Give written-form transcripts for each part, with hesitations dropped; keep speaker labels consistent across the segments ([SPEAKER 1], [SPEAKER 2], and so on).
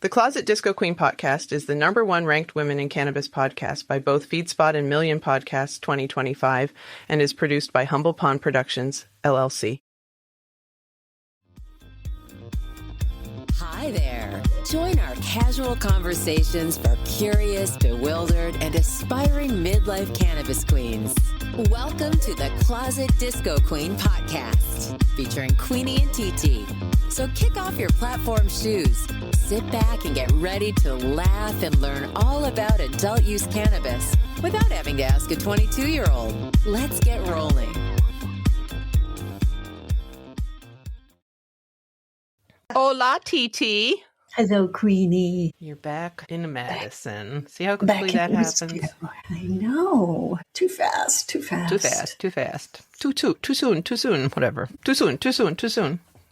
[SPEAKER 1] The Closet Disco Queen podcast is the #1 ranked women in cannabis podcast by both Feedspot and Million Podcasts 2025 and is produced by Humble Pond Productions, LLC.
[SPEAKER 2] Hi there. Join our casual conversations for curious, bewildered, and aspiring midlife cannabis queens. Welcome to the Closet Disco Queen podcast, featuring Queenie and TT. So kick off your platform shoes, sit back and get ready to laugh and learn all about adult use cannabis without having to ask a 22-year-old. Let's get rolling.
[SPEAKER 1] Hola, TT.
[SPEAKER 3] Hello, Queenie.
[SPEAKER 1] You're back in Madison. See how quickly that happens?
[SPEAKER 3] I know. Too fast.
[SPEAKER 1] Too soon, whatever. Too soon.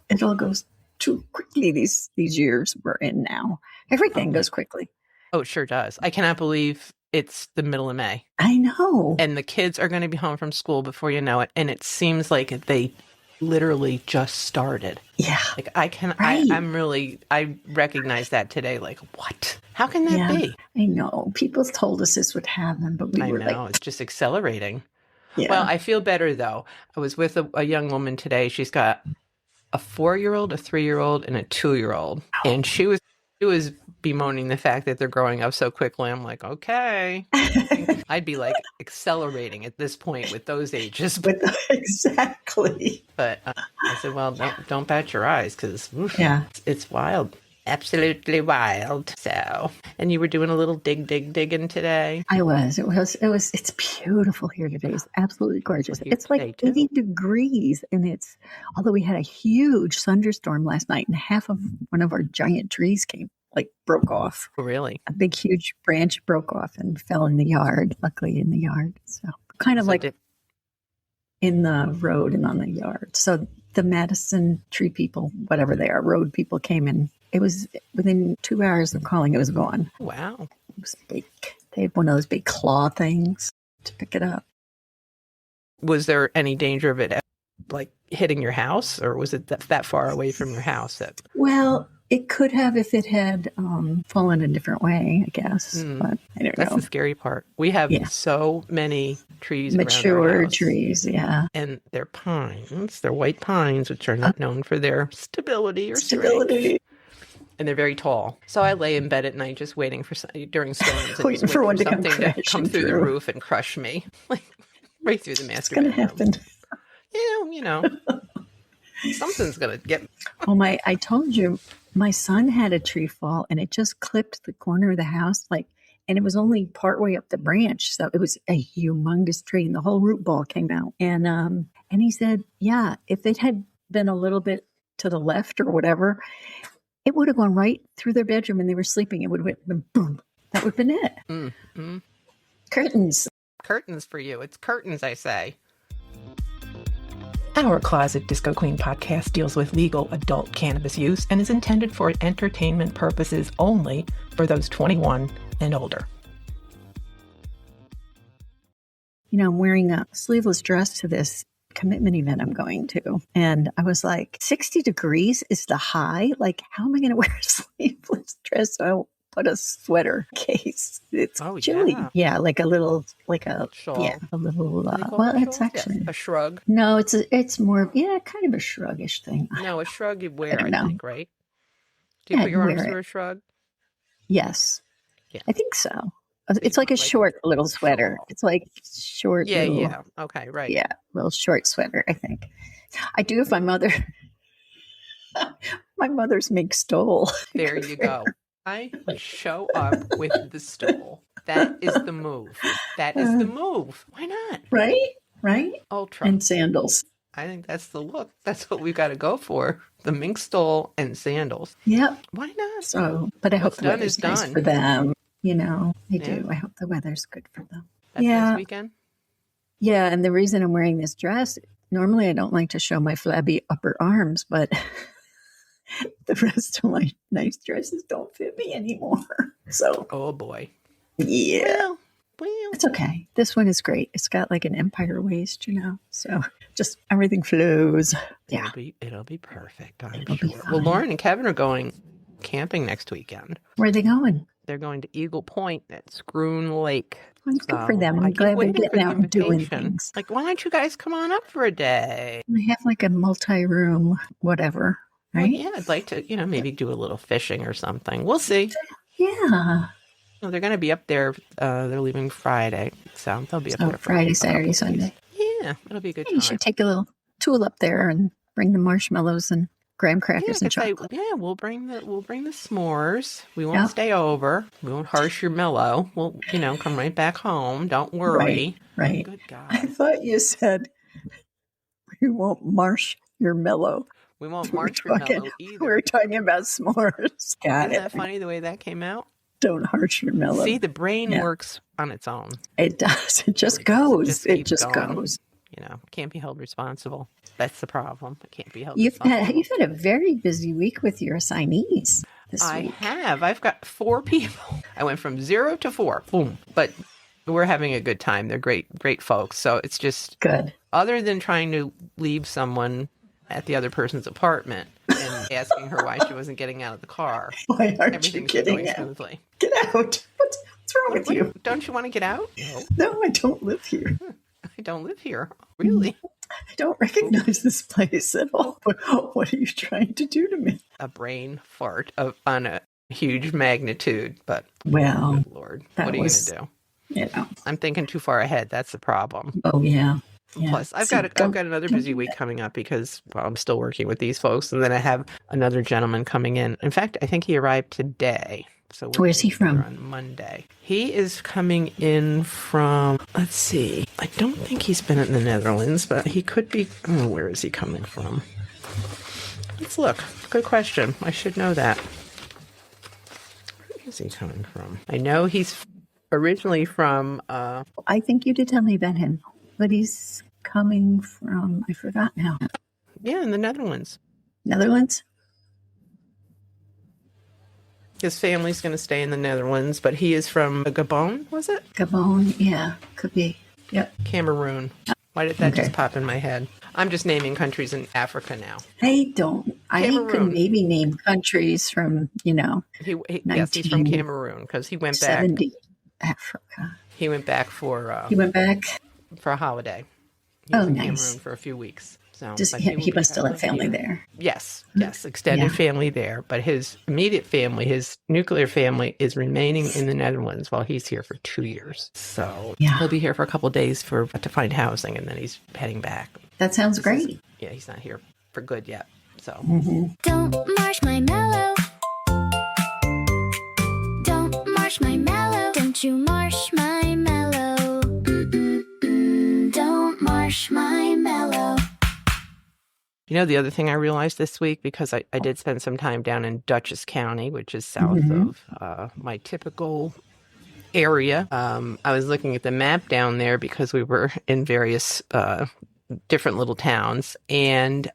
[SPEAKER 3] It all goes too quickly these years we're in now. Everything goes quickly.
[SPEAKER 1] Oh, it sure does. I cannot believe it's the middle of May.
[SPEAKER 3] I know.
[SPEAKER 1] And the kids are going to be home from school before you know it. And it seems like they literally just started.
[SPEAKER 3] Yeah.
[SPEAKER 1] Like I recognize that today. Like, what? How can that be?
[SPEAKER 3] I know. People told us this would happen, but we were like,
[SPEAKER 1] it's just accelerating.
[SPEAKER 3] Yeah.
[SPEAKER 1] Well, I feel better though. I was with a young woman today. She's got a 4-year-old, a 3-year-old, and a 2-year-old. And she was bemoaning the fact that they're growing up so quickly. I'm like, okay. I'd be like accelerating at this point with those ages.
[SPEAKER 3] Exactly.
[SPEAKER 1] But I said, well, don't bat your eyes because it's wild. Absolutely wild. So, and you were doing a little digging today.
[SPEAKER 3] I was. It's beautiful here today. It's absolutely gorgeous. It's like 80 degrees, and although we had a huge thunderstorm last night, and half of one of our giant trees broke off.
[SPEAKER 1] Oh, really?
[SPEAKER 3] A big, huge branch broke off and fell in the yard. Luckily, in the yard. So kind of in the road and on the yard. So the Madison tree people, whatever they are, road people came in. It was within 2 hours of calling, it was gone.
[SPEAKER 1] Wow.
[SPEAKER 3] It was big. They had one of those big claw things to pick it up.
[SPEAKER 1] Was there any danger of it hitting your house, or was it that far away from your house?
[SPEAKER 3] Well, it could have if it had fallen a different way, I guess. But I don't know.
[SPEAKER 1] That's the scary part. We have so many trees
[SPEAKER 3] mature
[SPEAKER 1] around our house.
[SPEAKER 3] Trees, yeah.
[SPEAKER 1] And they're pines. They're white pines, which are not known for their stability or strength. And they're very tall. So I lay in bed at night just waiting for during storms.
[SPEAKER 3] Waiting for one to come
[SPEAKER 1] through the roof and crush me. Right through the master bedroom.
[SPEAKER 3] It's going to happen.
[SPEAKER 1] You know. Something's going to get...
[SPEAKER 3] I told you, my son had a tree fall, and it just clipped the corner of the house, and it was only partway up the branch. So it was a humongous tree, and the whole root ball came out. And he said, if it had been a little bit to the left or whatever, it would have gone right through their bedroom, and they were sleeping. It would have been boom. That would have been it.
[SPEAKER 1] Mm-hmm.
[SPEAKER 3] Curtains.
[SPEAKER 1] Curtains for you. It's curtains, I say. Our Closet Disco Queen podcast deals with legal adult cannabis use and is intended for entertainment purposes only for those 21 and older.
[SPEAKER 3] I'm wearing a sleeveless dress to this commitment event I'm going to. And I was like, 60 degrees is the high? Like, how am I going to wear a sleeveless dress? So I'll put a sweater case. It's chilly. Yeah, like a shawl. Yeah, a little, it's actually
[SPEAKER 1] a shrug.
[SPEAKER 3] No, it's more, kind of a shruggish thing.
[SPEAKER 1] No, a shrug you wear, I think, right? Do you put your arms through a shrug?
[SPEAKER 3] Yes.
[SPEAKER 1] Yeah.
[SPEAKER 3] I think so. It's like a short little sweater. It's like short.
[SPEAKER 1] Yeah. Okay, right.
[SPEAKER 3] Yeah, little short sweater, I think. I do if my mother's make stole.
[SPEAKER 1] There you go. I show up with the stole. That is the move. Why not?
[SPEAKER 3] Right?
[SPEAKER 1] Ultra.
[SPEAKER 3] And sandals.
[SPEAKER 1] I think that's the look. That's what we've got to go for. The mink stole and sandals.
[SPEAKER 3] Yep.
[SPEAKER 1] Why not?
[SPEAKER 3] So, but I hope the weather's nice for them. I do. I hope the weather's good for them.
[SPEAKER 1] That's this weekend?
[SPEAKER 3] Yeah, and the reason I'm wearing this dress, normally I don't like to show my flabby upper arms, but the rest of my nice dresses don't fit me anymore. So.
[SPEAKER 1] Oh, boy.
[SPEAKER 3] Yeah. Well, it's okay. This one is great. It's got like an empire waist, so just everything flows. Yeah.
[SPEAKER 1] It'll be perfect. I'm sure. Well, Lauren and Kevin are going camping next weekend.
[SPEAKER 3] Where are they going?
[SPEAKER 1] They're going to Eagle Point at Scroon Lake.
[SPEAKER 3] Well, good for them. I'm glad they're getting out and doing things.
[SPEAKER 1] Like, why don't you guys come on up for a day?
[SPEAKER 3] We have like a multi-room, whatever, right?
[SPEAKER 1] Well, yeah, I'd like to, maybe do a little fishing or something. We'll see.
[SPEAKER 3] Yeah.
[SPEAKER 1] Well, they're going to be up there. They're leaving Friday, so they'll be up there
[SPEAKER 3] Friday, Saturday, Sunday.
[SPEAKER 1] Yeah, it'll be a good time.
[SPEAKER 3] You should take a little tool up there and bring the marshmallows and graham crackers and chocolate.
[SPEAKER 1] We'll bring the s'mores. We won't stay over. We won't harsh your mellow. We'll come right back home. Don't worry.
[SPEAKER 3] Right.
[SPEAKER 1] Good God.
[SPEAKER 3] I thought you said we won't marsh your mellow.
[SPEAKER 1] We won't marsh your mellow either.
[SPEAKER 3] We were talking about s'mores. Got
[SPEAKER 1] Isn't that funny the way that came out?
[SPEAKER 3] Don't harsh your mellow.
[SPEAKER 1] See, the brain works on its own.
[SPEAKER 3] It does. It just goes. It just goes.
[SPEAKER 1] Can't be held responsible. That's the problem. It can't be held
[SPEAKER 3] You've
[SPEAKER 1] responsible.
[SPEAKER 3] had a very busy week with your assignees this week.
[SPEAKER 1] I have. I've got 4 people. I went from 0 to 4. Boom. But we're having a good time. They're great folks. So it's just
[SPEAKER 3] good.
[SPEAKER 1] Other than trying to leave someone at the other person's apartment and asking her why she wasn't getting out of the car.
[SPEAKER 3] Why aren't you getting out?
[SPEAKER 1] Smoothly.
[SPEAKER 3] Get out. What's wrong with you?
[SPEAKER 1] Don't you want to get out?
[SPEAKER 3] No, I don't live here.
[SPEAKER 1] I don't live here. Really?
[SPEAKER 3] I don't recognize this place at all. What are you trying to do to me?
[SPEAKER 1] A brain fart on a huge magnitude, but
[SPEAKER 3] well,
[SPEAKER 1] good Lord, what are you going to do? I'm thinking too far ahead. That's the problem.
[SPEAKER 3] Oh yeah.
[SPEAKER 1] Plus, I've got another busy week coming up because I'm still working with these folks, and then I have another gentleman coming in. In fact, I think he arrived today. So
[SPEAKER 3] where's he from?
[SPEAKER 1] On Monday. He is coming in from, let's see, I don't think he's been in the Netherlands, but he could be. Oh, where is he coming from? Let's look. Good question. I should know that. Where is he coming from? I know he's originally from.
[SPEAKER 3] I think you did tell me about him, but he's coming from. I forgot now.
[SPEAKER 1] Yeah, in the Netherlands.
[SPEAKER 3] Netherlands?
[SPEAKER 1] His family's going to stay in the Netherlands, but he is from Gabon, was it?
[SPEAKER 3] Gabon, yeah, could be. Yep.
[SPEAKER 1] Cameroon. Why did that just pop in my head? I'm just naming countries in Africa now.
[SPEAKER 3] I don't. Cameroon. I could maybe name countries from,
[SPEAKER 1] yes, he's from Cameroon because he went back.
[SPEAKER 3] 70 Africa.
[SPEAKER 1] He went back for.
[SPEAKER 3] He went back
[SPEAKER 1] for a holiday. He was in
[SPEAKER 3] nice.
[SPEAKER 1] Cameroon for a few weeks. So
[SPEAKER 3] he must still have family there.
[SPEAKER 1] Yes, extended family there. But his immediate family, his nuclear family, is remaining in the Netherlands while he's here for 2 years. So he'll be here for a couple of days to find housing, and then he's heading back.
[SPEAKER 3] That sounds great.
[SPEAKER 1] He's not here for good yet. So
[SPEAKER 4] Don't marsh my mellow. Don't marsh my mellow. Don't you marsh my mellow. Don't marsh my mellow.
[SPEAKER 1] The other thing I realized this week, because I did spend some time down in Dutchess County, which is south of my typical area. I was looking at the map down there because we were in various different little towns, and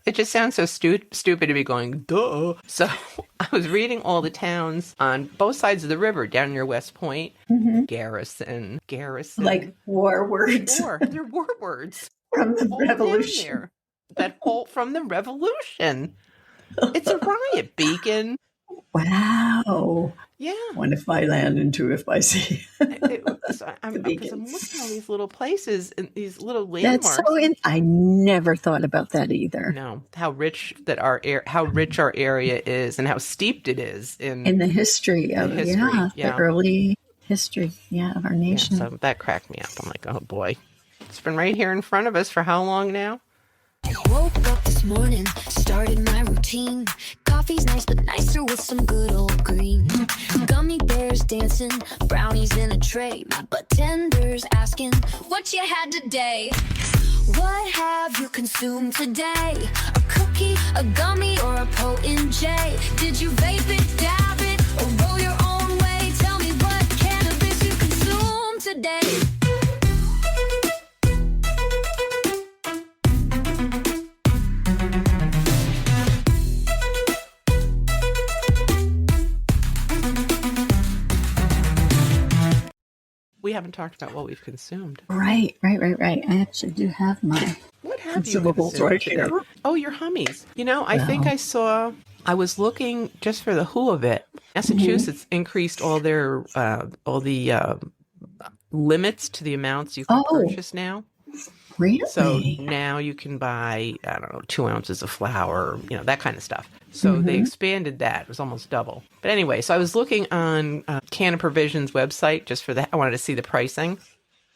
[SPEAKER 1] it just sounds so stupid to be going, duh. So I was reading all the towns on both sides of the river down near West Point. Garrison.
[SPEAKER 3] Like war words.
[SPEAKER 1] They're war words.
[SPEAKER 3] From the Revolution.
[SPEAKER 1] That whole from the Revolution. It's a riot beacon.
[SPEAKER 3] Wow.
[SPEAKER 1] Yeah.
[SPEAKER 3] One if I land and two if I see.
[SPEAKER 1] I'm looking at all these little places and these little landmarks.
[SPEAKER 3] That's I never thought about that either.
[SPEAKER 1] No, how rich our area is and how steeped it is in
[SPEAKER 3] the history of the early history of our nation.
[SPEAKER 1] Yeah, so that cracked me up. I'm like, oh boy. It's been right here in front of us for how long now?
[SPEAKER 4] Woke up this morning, started my routine. Coffee's nice, but nicer with some good old green. Gummy bears dancing, brownies in a tray. My bartender's asking what you had today. What have you consumed today? A cookie, a gummy, or a potent J? Did you vape it, dab it, or roll your own way? Tell me what cannabis you consumed today.
[SPEAKER 1] We haven't talked about what we've consumed.
[SPEAKER 3] Right. I actually do have my
[SPEAKER 1] what have you consumed
[SPEAKER 3] right here.
[SPEAKER 1] Oh, your hummies. I think I saw I was looking just for the who of it. Massachusetts increased all their all the limits to the amounts you can purchase now.
[SPEAKER 3] Really?
[SPEAKER 1] So now you can buy, I don't know, 2 ounces of flour, that kind of stuff. So they expanded that. It was almost double. But anyway, so I was looking on Canna Provisions website just for that. I wanted to see the pricing.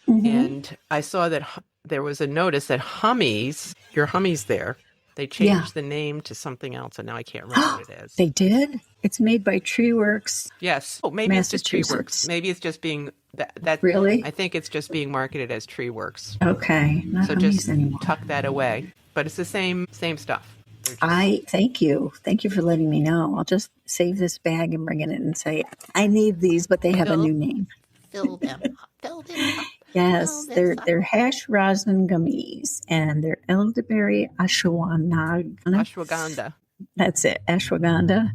[SPEAKER 1] And I saw that there was a notice that Hummies, your Hummies there, they changed the name to something else, and now I can't remember what it is.
[SPEAKER 3] They did? It's made by Tree Works.
[SPEAKER 1] Yes. Oh, maybe it's just Tree Works. Maybe it's just being that.
[SPEAKER 3] Really?
[SPEAKER 1] I think it's just being marketed as Tree Works.
[SPEAKER 3] Okay. Not
[SPEAKER 1] so
[SPEAKER 3] Hummies
[SPEAKER 1] just
[SPEAKER 3] anymore.
[SPEAKER 1] tuck that away. But it's the same stuff.
[SPEAKER 3] I thank you. Thank you for letting me know. I'll just save this bag and bring it in and say, I need these, but they have a new name.
[SPEAKER 1] Fill them up. Fill them up.
[SPEAKER 3] Yes, they're hash rosin gummies, and they're elderberry
[SPEAKER 1] ashwagandha.
[SPEAKER 3] That's it, ashwagandha,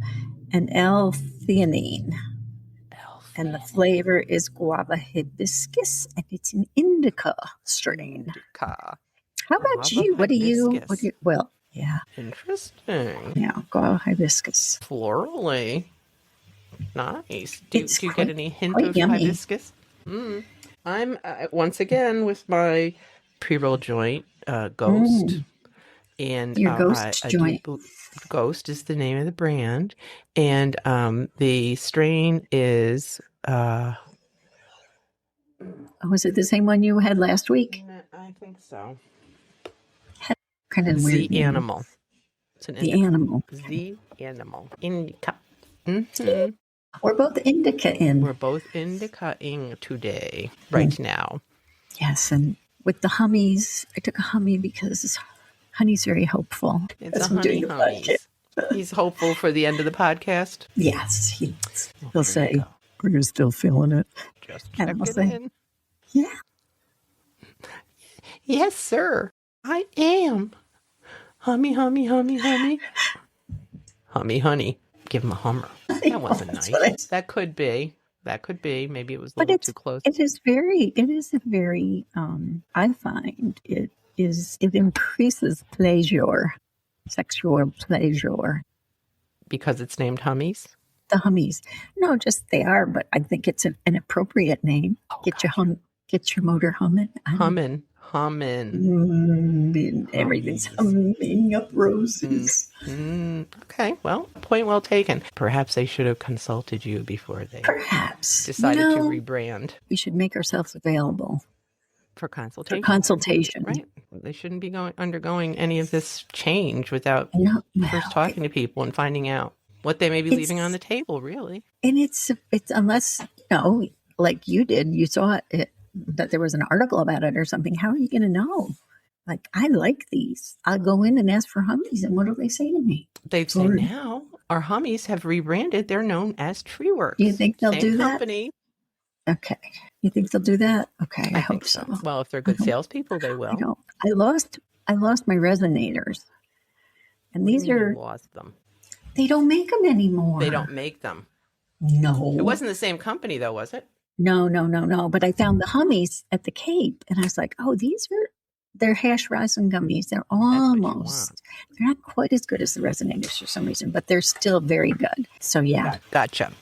[SPEAKER 3] and L-theanine. And the flavor is guava hibiscus, and it's an indica strain.
[SPEAKER 1] How
[SPEAKER 3] about you? What do you? Well, yeah.
[SPEAKER 1] Interesting.
[SPEAKER 3] Yeah, guava hibiscus.
[SPEAKER 1] Florally. Nice. Do you get any hint of
[SPEAKER 3] yummy.
[SPEAKER 1] Hibiscus? I'm once again with my pre-roll joint, Ghost. And
[SPEAKER 3] your Ghost joint.
[SPEAKER 1] Ghost is the name of the brand. And the strain is...
[SPEAKER 3] was it the same one you had last week?
[SPEAKER 1] I think so.
[SPEAKER 3] Kind of weird.
[SPEAKER 1] The Animal. It's an
[SPEAKER 3] the Animal.
[SPEAKER 1] The Animal. Indica.
[SPEAKER 3] We're both indica-ing.
[SPEAKER 1] We're both indica-ing today, right now.
[SPEAKER 3] Yes, and with the Hummies, I took a Hummy because honey's very hopeful.
[SPEAKER 1] It's a honey Hummies. He's hopeful for the end of the podcast?
[SPEAKER 3] Yes, he'll say, are you still feeling it?
[SPEAKER 1] Just checking in.
[SPEAKER 3] Yeah.
[SPEAKER 1] Yes, sir. I am. Hummy, hummy, hummy, hummy. Hummy, honey. Give him a hummer. That wasn't nice. That could be. Maybe it was a little too close.
[SPEAKER 3] It is a very, I find it increases pleasure, sexual pleasure.
[SPEAKER 1] Because it's named Hummies?
[SPEAKER 3] The Hummies. No, just they are, but I think it's an appropriate name. Get your motor humming.
[SPEAKER 1] Humming.
[SPEAKER 3] Everything's humming up roses.
[SPEAKER 1] Okay, well, point well taken. Perhaps they should have consulted you before they decided to rebrand.
[SPEAKER 3] We should make ourselves available
[SPEAKER 1] for consultation.
[SPEAKER 3] Right.
[SPEAKER 1] They shouldn't be undergoing any of this change without first talking to people and finding out what they may be leaving on the table, really.
[SPEAKER 3] And it's unless, like you did, you saw it, that there was an article about it or something. How are you going to know? Like, I like these. I'll go in and ask for Hummies, and what do they say to me?
[SPEAKER 1] They'd say now our Hummies have rebranded. They're known as Tree Works.
[SPEAKER 3] You think they'll do
[SPEAKER 1] company.
[SPEAKER 3] That? Okay. You think they'll do that? Okay, I hope so.
[SPEAKER 1] Well, if they're good salespeople, they will.
[SPEAKER 3] I lost my resonators, and these are
[SPEAKER 1] lost them.
[SPEAKER 3] They don't make them anymore.
[SPEAKER 1] They don't make them.
[SPEAKER 3] No.
[SPEAKER 1] It wasn't the same company, though, was it?
[SPEAKER 3] No. But I found the Hummies at the Cape, and I was like, oh, they're hash rosin gummies. They're they're not quite as good as the resonators for some reason, but they're still very good. So, yeah.
[SPEAKER 1] Gotcha.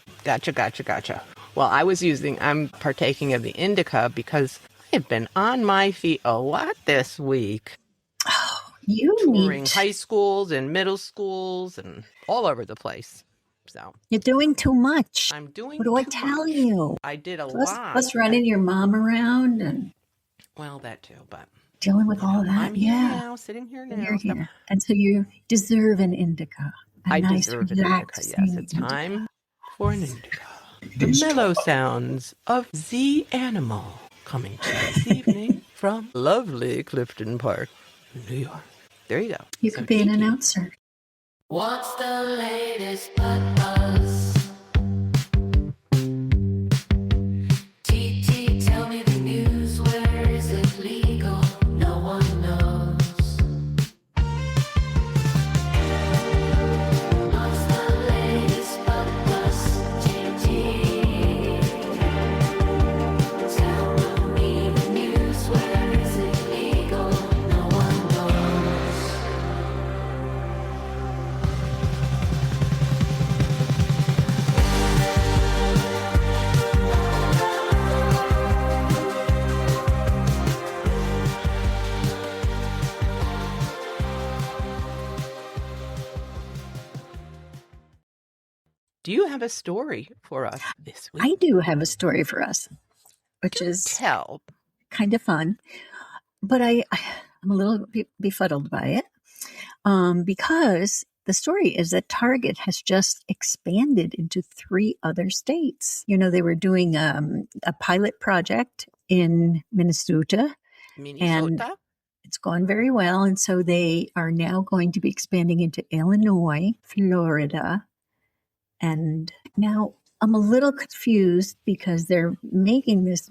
[SPEAKER 1] Well, I'm partaking of the indica because I've been on my feet a lot this week.
[SPEAKER 3] Oh,
[SPEAKER 1] touring high schools and middle schools and all over the place. So
[SPEAKER 3] you're doing too much.
[SPEAKER 1] I'm doing.
[SPEAKER 3] What do I tell you?
[SPEAKER 1] I did a lot.
[SPEAKER 3] Plus running your mom around and
[SPEAKER 1] that too, but
[SPEAKER 3] dealing with all of that.
[SPEAKER 1] I'm here now, sitting here now.
[SPEAKER 3] You're here. And so you deserve an indica.
[SPEAKER 1] I deserve an indica. Yes, it's time for an indica. The mellow sounds of the Animal coming to you this evening from lovely Clifton Park, New York. There you go.
[SPEAKER 3] You could be an announcer.
[SPEAKER 4] What's the latest but us? TT, tell me the news. Where is it legal? No one knows. What's the latest but us? TT, tell me the news. Where is it legal? No one knows.
[SPEAKER 1] Do you have a story for us this week?
[SPEAKER 3] I do have a story for us, which is
[SPEAKER 1] Tell.
[SPEAKER 3] kind of fun, but I'm a little befuddled by it because the story is that Target has just expanded into 3 other states. You know, they were doing a pilot project in Minnesota, and it's gone very well. And so they are now going to be expanding into Illinois, Florida. And now I'm a little confused because they're making this,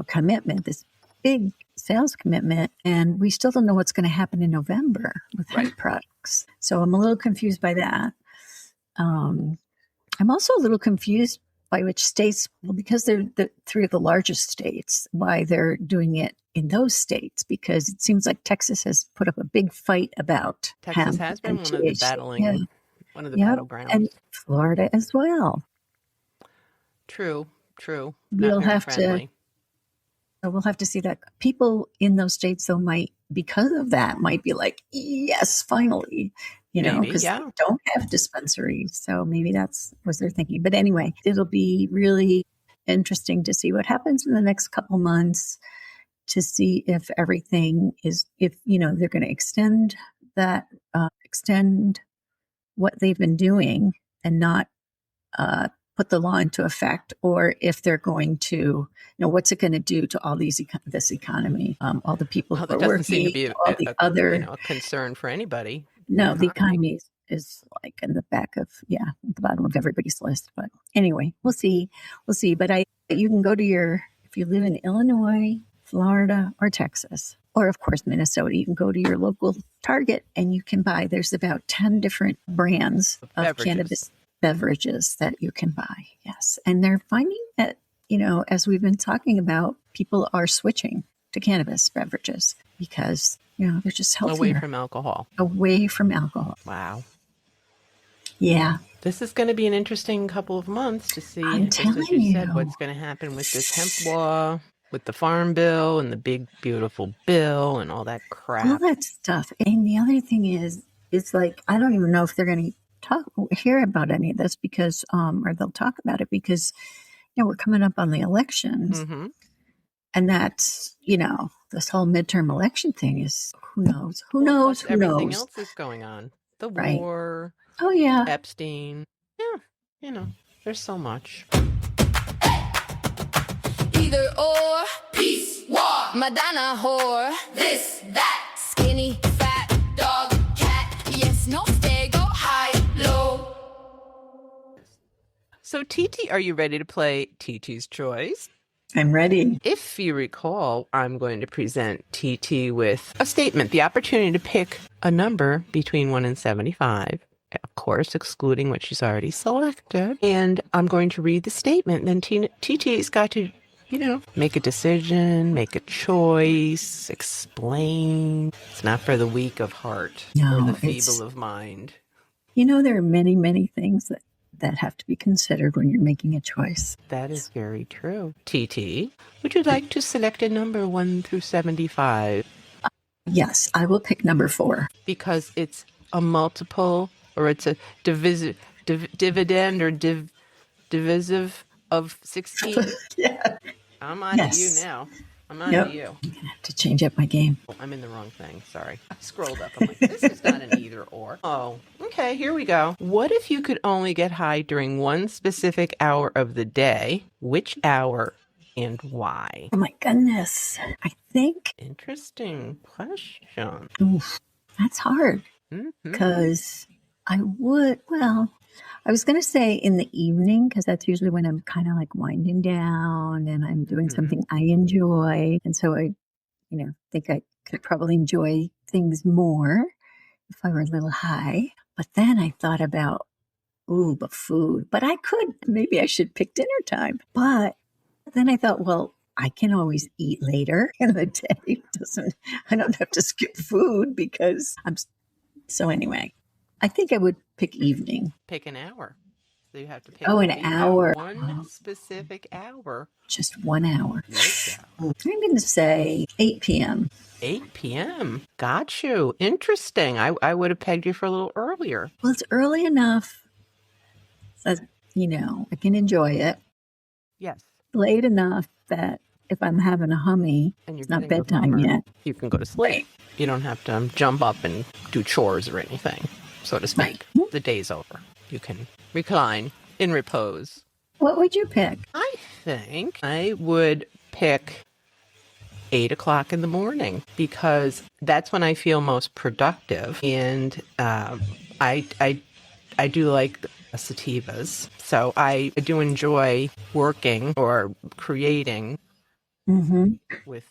[SPEAKER 3] commitment, this big sales commitment, and we still don't know what's going to happen in November with hemp products. So I'm a little confused by that. I'm also a little confused by which states, well, because they're the 3 of the largest states, why they're doing it in those states, because it seems like Texas has put up a big fight about
[SPEAKER 1] Texas
[SPEAKER 3] hemp
[SPEAKER 1] has been
[SPEAKER 3] and
[SPEAKER 1] one of the
[SPEAKER 3] THC.
[SPEAKER 1] one of the battlegrounds.
[SPEAKER 3] And Florida as well.
[SPEAKER 1] True.
[SPEAKER 3] We'll
[SPEAKER 1] Not very
[SPEAKER 3] have
[SPEAKER 1] friendly.
[SPEAKER 3] we'll have to see that. People in those states, though, because of that, might be like, yes, finally, because they don't have dispensaries. So maybe that's what they're thinking. But anyway, it'll be really interesting to see what happens in the next couple months, to see if everything is, they're going to extend what they've been doing and not put the law into effect, or if they're going to, what's it going to do to all this economy, all the people who are working,
[SPEAKER 1] doesn't seem to be
[SPEAKER 3] a
[SPEAKER 1] concern for anybody.
[SPEAKER 3] No, the economy is like in the back of, at the bottom of everybody's list. But anyway, we'll see. But you can go to if you live in Illinois, Florida, or Texas, or of course, Minnesota, you can go to your local Target and you can buy, there's about 10 different brands of cannabis beverages that you can buy. Yes. And they're finding that, as we've been talking about, people are switching to cannabis beverages because, they're just healthier.
[SPEAKER 1] Away from alcohol.
[SPEAKER 3] Wow. Yeah.
[SPEAKER 1] This is going to be an interesting couple of months to see,
[SPEAKER 3] as
[SPEAKER 1] you said, what's going to happen with this hemp law, with the farm bill and the big, beautiful bill and all that crap.
[SPEAKER 3] All that stuff. And the other thing is, it's like, I don't even know if they're going to hear about any of this because, or they'll talk about it because, we're coming up on the elections.
[SPEAKER 1] Mm-hmm.
[SPEAKER 3] And that's, this whole midterm election thing is, who knows?
[SPEAKER 1] Everything else is going on. The war.
[SPEAKER 3] Oh, yeah.
[SPEAKER 1] Epstein. Yeah. There's so much.
[SPEAKER 4] Either or, peace, war, Madonna, whore, this, that, skinny, fat, dog, cat, yes, no, stay, go high, low.
[SPEAKER 1] So, TT, are you ready to play TT's Choice?
[SPEAKER 3] I'm ready.
[SPEAKER 1] If you recall, I'm going to present TT with a statement, the opportunity to pick a number between 1 and 75. Of course, excluding what she's already selected. And I'm going to read the statement. Then TT's got to, make a decision, make a choice, explain. It's not for the weak of heart or the feeble of mind.
[SPEAKER 3] There are many, many things that have to be considered when you're making a choice.
[SPEAKER 1] That is very true. TT, would you like to select a number 1 through 75?
[SPEAKER 3] Yes, I will pick number 4.
[SPEAKER 1] Because it's a multiple, or it's a dividend or divisive of 16?
[SPEAKER 3] Yeah.
[SPEAKER 1] I'm on to you now. I'm on to you.
[SPEAKER 3] I'm going to have to change up my game.
[SPEAKER 1] Oh, I'm in the wrong thing. Sorry. I scrolled up. I'm like, this is not an either or. Oh, okay. Here we go. What if you could only get high during one specific hour of the day? Which hour and why?
[SPEAKER 3] Oh, my goodness. I think.
[SPEAKER 1] Interesting question.
[SPEAKER 3] Oof, that's hard because I was going to say in the evening, because that's usually when I'm kind of like winding down and I'm doing something I enjoy. And so I, think I could probably enjoy things more if I were a little high. But then I thought about, but food. But maybe I should pick dinner time. But then I thought, well, I can always eat later in the day. I don't have to skip food because so anyway. I think I would pick evening.
[SPEAKER 1] Pick an hour. So you have to pick
[SPEAKER 3] an hour.
[SPEAKER 1] One specific hour.
[SPEAKER 3] Just 1 hour. I'm going to say 8 p.m.
[SPEAKER 1] 8 p.m. Got you. Interesting. I would have pegged you for a little earlier.
[SPEAKER 3] Well, it's early enough I can enjoy it
[SPEAKER 1] Yes.
[SPEAKER 3] late enough that if I'm having a hummy,
[SPEAKER 1] And you're
[SPEAKER 3] it's not
[SPEAKER 1] getting a
[SPEAKER 3] bedtime
[SPEAKER 1] hummer,
[SPEAKER 3] yet.
[SPEAKER 1] you can go to sleep.
[SPEAKER 3] Right.
[SPEAKER 1] You don't have to jump up and do chores or anything, so to speak.
[SPEAKER 3] Right.
[SPEAKER 1] The day's over. You can recline in repose.
[SPEAKER 3] What would you pick? I
[SPEAKER 1] think I would pick 8 o'clock in the morning because that's when I feel most productive. And I do like the sativas. So I do enjoy working or creating with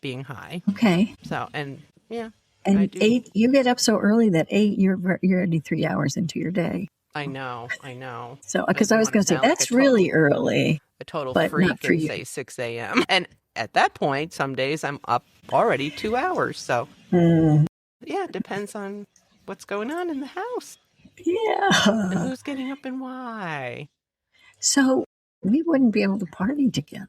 [SPEAKER 1] being high.
[SPEAKER 3] Okay.
[SPEAKER 1] So, and yeah.
[SPEAKER 3] And 8, you get up so early that 8, you're already 3 hours into your day.
[SPEAKER 1] I know.
[SPEAKER 3] So, because I was going to say, that's really early.
[SPEAKER 1] A total
[SPEAKER 3] but
[SPEAKER 1] freak
[SPEAKER 3] not for
[SPEAKER 1] at,
[SPEAKER 3] you.
[SPEAKER 1] say, 6 a.m. And at that point, some days I'm up already 2 hours. So, yeah, it depends on what's going on in the house.
[SPEAKER 3] Yeah.
[SPEAKER 1] And who's getting up and why.
[SPEAKER 3] So, we wouldn't be able to party together.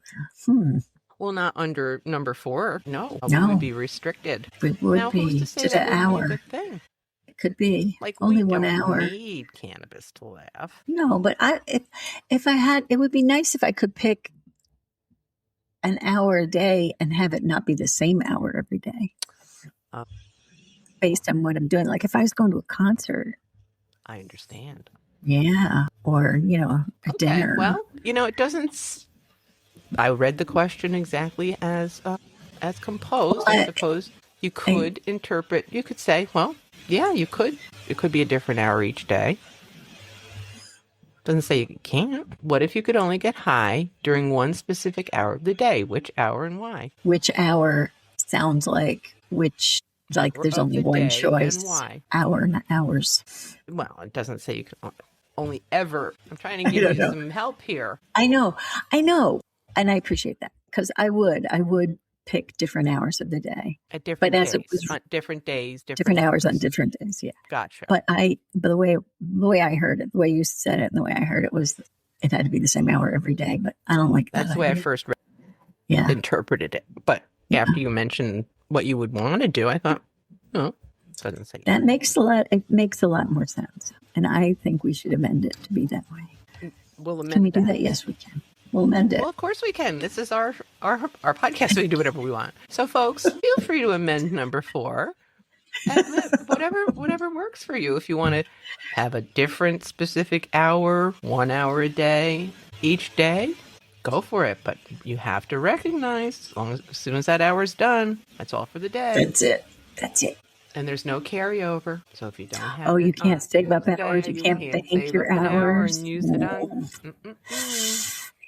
[SPEAKER 1] Well, not under number 4. No.
[SPEAKER 3] No.
[SPEAKER 1] We would be restricted.
[SPEAKER 3] We would
[SPEAKER 1] now,
[SPEAKER 3] be
[SPEAKER 1] who's to say
[SPEAKER 3] to
[SPEAKER 1] that
[SPEAKER 3] the hour.
[SPEAKER 1] Be a good thing?
[SPEAKER 3] It could be
[SPEAKER 1] like
[SPEAKER 3] only
[SPEAKER 1] we
[SPEAKER 3] 1
[SPEAKER 1] don't
[SPEAKER 3] hour.
[SPEAKER 1] Need cannabis to laugh.
[SPEAKER 3] No, but if I had, it would be nice if I could pick an hour a day and have it not be the same hour every day, based on what I'm doing. Like if I was going to a concert.
[SPEAKER 1] I understand.
[SPEAKER 3] Yeah, or a dinner.
[SPEAKER 1] Well, it doesn't. I read the question exactly as composed. I suppose you could interpret. You could say, well, yeah, you could. It could be a different hour each day. Doesn't say you can't. What if you could only get high during one specific hour of the day? Which hour and why?
[SPEAKER 3] Which hour sounds like which? Like there's only one choice.
[SPEAKER 1] And why?
[SPEAKER 3] Hour, not hours.
[SPEAKER 1] Well, it doesn't say you can only ever. I'm trying to give you some help here.
[SPEAKER 3] I know, and I appreciate that because I would pick different hours of the day
[SPEAKER 1] at different days.
[SPEAKER 3] It was
[SPEAKER 1] on different days,
[SPEAKER 3] different hours on different days. Yeah,
[SPEAKER 1] gotcha.
[SPEAKER 3] But the way I heard it, the way you said it, and the way I heard it was it had to be the same hour every day. But I don't like that.
[SPEAKER 1] That's the way I first interpreted it. But after you mentioned what you would want to do, I thought, it doesn't say
[SPEAKER 3] that. Makes a lot more sense, and I think we should amend it to be that way.
[SPEAKER 1] We'll amend.
[SPEAKER 3] Can we do that? Yes, we can. We'll amend it.
[SPEAKER 1] Well, of course we can. This is our podcast. We can do whatever we want. So, folks, feel free to amend number 4. Whatever works for you. If you want to have a different specific hour, 1 hour a day, each day, go for it. But you have to recognize as soon as that hour's done, that's all for the day.
[SPEAKER 3] That's it.
[SPEAKER 1] And there's no carryover. So if you don't have
[SPEAKER 3] you can't save up hours. You can't bank your hours.
[SPEAKER 1] And use it on.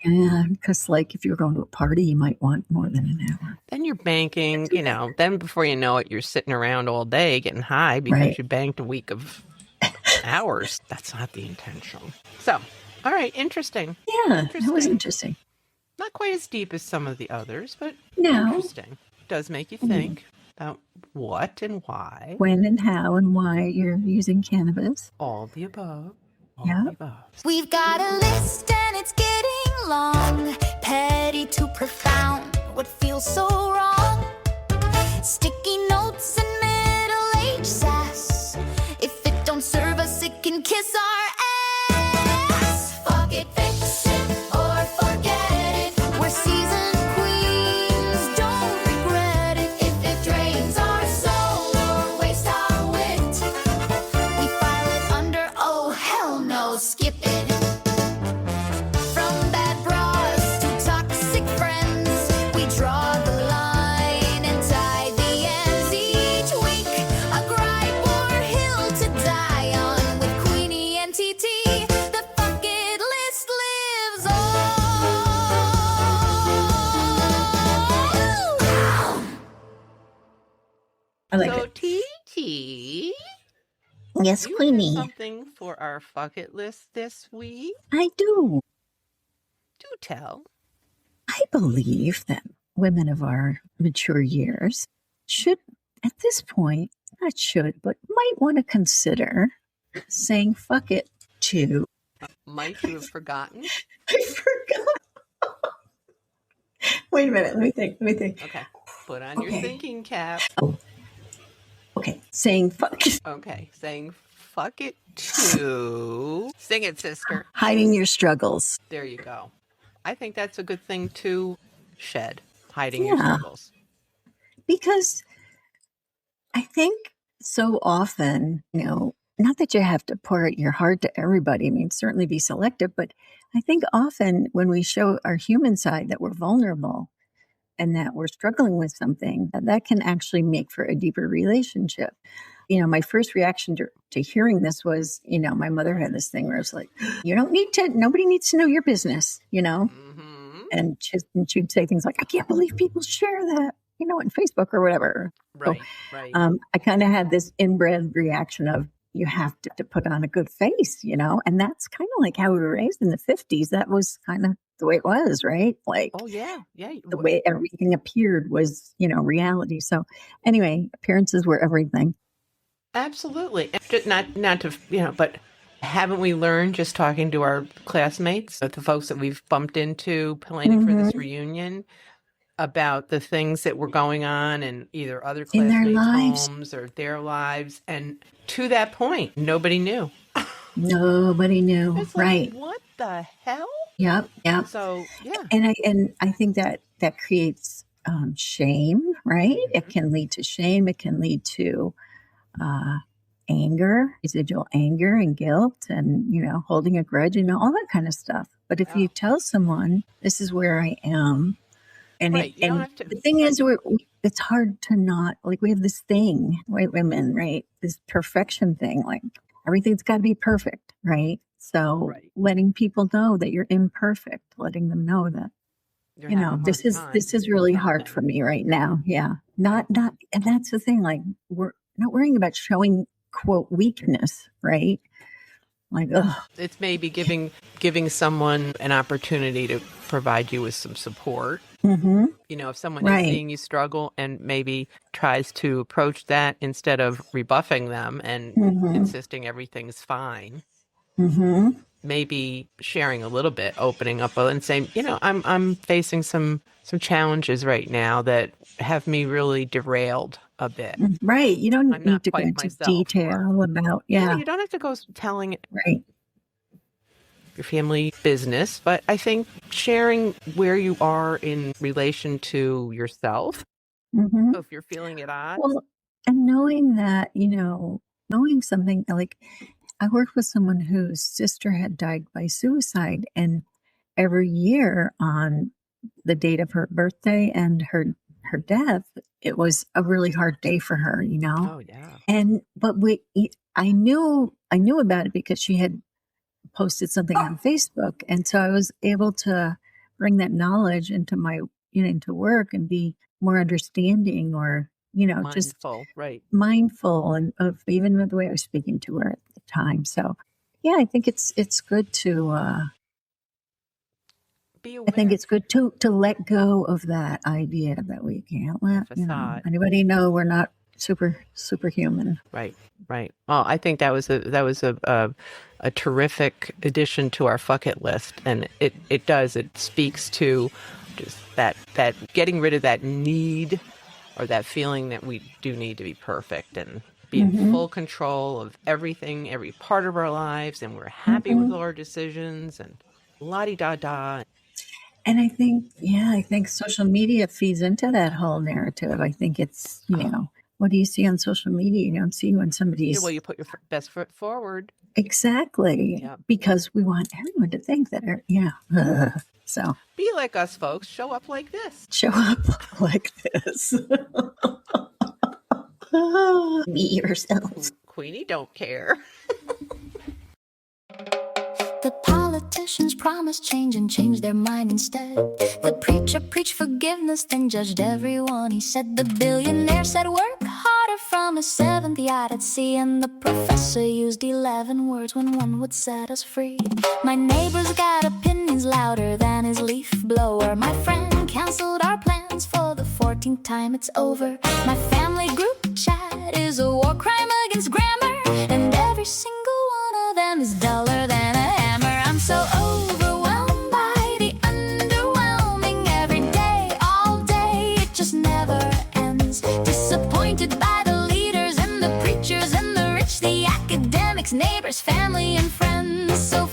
[SPEAKER 3] Yeah, because if you're going to a party, you might want more than an hour.
[SPEAKER 1] Then you're banking, then before you know it, you're sitting around all day getting high because you banked a week of hours. That's not the intention. So, all right, interesting.
[SPEAKER 3] Yeah, that was interesting.
[SPEAKER 1] Not quite as deep as some of the others, but
[SPEAKER 3] interesting.
[SPEAKER 1] It does make you think about what and why.
[SPEAKER 3] When and how and why you're using cannabis.
[SPEAKER 1] All the above.
[SPEAKER 4] We've got a list and it's getting long, petty to profound, what feels so wrong, sticky notes and middle-aged sass, if it don't serve us it can kiss our ass, fuck it, fix it, or forget it, we're seasoned queens, don't regret it, if it drains our soul or wastes our wit, we file it under, oh hell no, skip it.
[SPEAKER 1] So, TT.
[SPEAKER 3] Yes, Queenie.
[SPEAKER 1] Something for our bucket list this week?
[SPEAKER 3] I do.
[SPEAKER 1] Do tell.
[SPEAKER 3] I believe that women of our mature years should, at this point, not should, but might want to consider saying fuck it to.
[SPEAKER 1] Might you have forgotten?
[SPEAKER 3] I forgot. Wait a minute. Let me think.
[SPEAKER 1] Okay. Put on your thinking cap.
[SPEAKER 3] Oh. Okay. Saying fuck it.
[SPEAKER 1] Okay. Saying fuck it to Sing it, sister.
[SPEAKER 3] Hiding your struggles.
[SPEAKER 1] There you go. I think that's a good thing to shed, hiding your
[SPEAKER 3] Yeah.
[SPEAKER 1] struggles.
[SPEAKER 3] Because I think so often, not that you have to pour out your heart to everybody. I mean, certainly be selective, but I think often when we show our human side that we're vulnerable and that we're struggling with something, that can actually make for a deeper relationship. My first reaction to hearing this was, my mother had this thing where it's like, nobody needs to know your business,
[SPEAKER 1] Mm-hmm.
[SPEAKER 3] and she'd say things like, I can't believe people share that, on Facebook or whatever.
[SPEAKER 1] Right,
[SPEAKER 3] So,
[SPEAKER 1] right.
[SPEAKER 3] I kind of had this inbred reaction of, you have to put on a good face, and that's kind of like how we were raised in the 50s. That was kind of the way it was, right? Like,
[SPEAKER 1] Oh, yeah. Yeah.
[SPEAKER 3] the way everything appeared was, reality. So anyway, appearances were everything.
[SPEAKER 1] Absolutely. And just not to, but haven't we learned just talking to our classmates, the folks that we've bumped into planning for this reunion, about the things that were going on in either other
[SPEAKER 3] In their
[SPEAKER 1] classmates'
[SPEAKER 3] lives.
[SPEAKER 1] homes or their lives? And to that point, nobody knew.
[SPEAKER 3] Nobody knew.
[SPEAKER 1] It's like,
[SPEAKER 3] Right.
[SPEAKER 1] what the hell?
[SPEAKER 3] Yep. Yep.
[SPEAKER 1] So, yeah.
[SPEAKER 3] And I think that creates shame, right? It can lead to shame. It can lead to anger, residual anger and guilt, and holding a grudge, all that kind of stuff. But if you tell someone, this is where I am, and
[SPEAKER 1] Right, you don't have to-
[SPEAKER 3] the thing is, it's hard to not, like, we have this thing, white women, right? This perfection thing, like everything's got to be perfect, right? So
[SPEAKER 1] Right.
[SPEAKER 3] letting people know that you're imperfect, letting them know that,
[SPEAKER 1] You're having a hard
[SPEAKER 3] this is
[SPEAKER 1] time
[SPEAKER 3] really
[SPEAKER 1] with
[SPEAKER 3] hard
[SPEAKER 1] something.
[SPEAKER 3] for me right now. Yeah. Not, and that's the thing, like, we're not worrying about showing, quote, weakness, right? Like, ugh.
[SPEAKER 1] It's maybe giving someone an opportunity to provide you with some support.
[SPEAKER 3] Mm-hmm.
[SPEAKER 1] If someone
[SPEAKER 3] Right.
[SPEAKER 1] is seeing you struggle and maybe tries to approach that instead of rebuffing them and insisting everything's fine,
[SPEAKER 3] Mm-hmm.
[SPEAKER 1] maybe sharing a little bit, opening up and saying, I'm facing some challenges right now that have me really derailed a bit.
[SPEAKER 3] Right. You don't
[SPEAKER 1] I'm
[SPEAKER 3] need
[SPEAKER 1] not
[SPEAKER 3] to go
[SPEAKER 1] quite
[SPEAKER 3] into
[SPEAKER 1] myself.
[SPEAKER 3] detail about, yeah.
[SPEAKER 1] You don't have to go telling
[SPEAKER 3] Right.
[SPEAKER 1] your family business, but I think sharing where you are in relation to yourself.
[SPEAKER 3] Mm-hmm.
[SPEAKER 1] So if you're feeling it odd,
[SPEAKER 3] Well, and knowing that, knowing something like, I worked with someone whose sister had died by suicide, and every year on the date of her birthday and her death, it was a really hard day for her,
[SPEAKER 1] oh yeah,
[SPEAKER 3] but I knew about it because she had posted something on Facebook, and so I was able to bring that knowledge into my into work and be more understanding, or just
[SPEAKER 1] mindful, right?
[SPEAKER 3] mindful and of even the way I was speaking to her at the time. So yeah, I think it's good to
[SPEAKER 1] Be
[SPEAKER 3] I
[SPEAKER 1] aware.
[SPEAKER 3] think it's good to let go of that idea that we can't let
[SPEAKER 1] Facade.
[SPEAKER 3] anybody know we're not superhuman.
[SPEAKER 1] Right, right. Well, I think that was a terrific addition to our fuck it list, and it speaks to just that getting rid of that need or that feeling that we do need to be perfect and be in full control of everything, every part of our lives, and we're happy with all our decisions and la-di-da-da.
[SPEAKER 3] And I think social media feeds into that whole narrative. I think it's, what do you see on social media? You don't see when somebody's
[SPEAKER 1] Well, you put your best foot forward.
[SPEAKER 3] exactly,
[SPEAKER 1] Yep.
[SPEAKER 3] because we want everyone to think that, so
[SPEAKER 1] Be like us, folks. Show up like this.
[SPEAKER 3] show up like this. Be yourselves.
[SPEAKER 1] Queenie don't care.
[SPEAKER 4] The politicians promised change and changed their mind instead. The preacher preached forgiveness, then judged everyone. He said the billionaire said work harder from his seventh yacht at sea. And the professor used 11 words when one would set us free. My neighbor's got opinions louder than his leaf blower. My friend canceled our plans for the 14th time it's over. My family group chat is a war crime against grammar. And every single one of them is duller than a hammer. I'm so overwhelmed by the underwhelming. Every day, all day, it just never ends. Disappointed by the leaders and the preachers and the rich, the academics, neighbors, family, and friends. So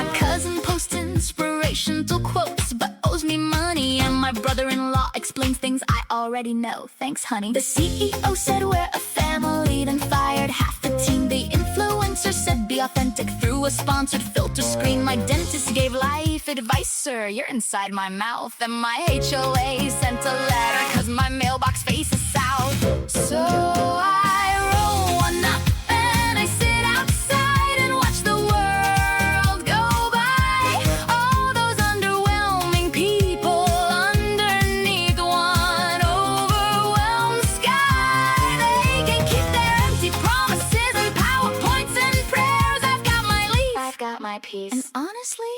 [SPEAKER 4] My cousin posts inspirational quotes, but owes me money. And my brother-in-law explains things I already know. Thanks, honey. The CEO said we're a family, then fired half the team. The influencer said be authentic through a sponsored filter screen. My dentist gave life advice, sir, you're inside my mouth. And my HOA sent a letter, cause my mailbox faces south. So I roll one up and I sit outside and watch the world go by. All those underwhelming people underneath one overwhelmed sky. They can keep their empty promises and PowerPoints and prayers. I've got my leaf, I've got my peace, and honestly,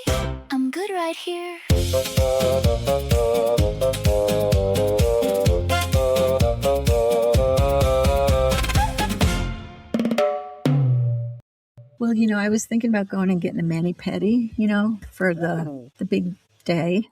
[SPEAKER 4] I'm good right here.
[SPEAKER 3] Well, I was thinking about going and getting a mani-pedi, for the big day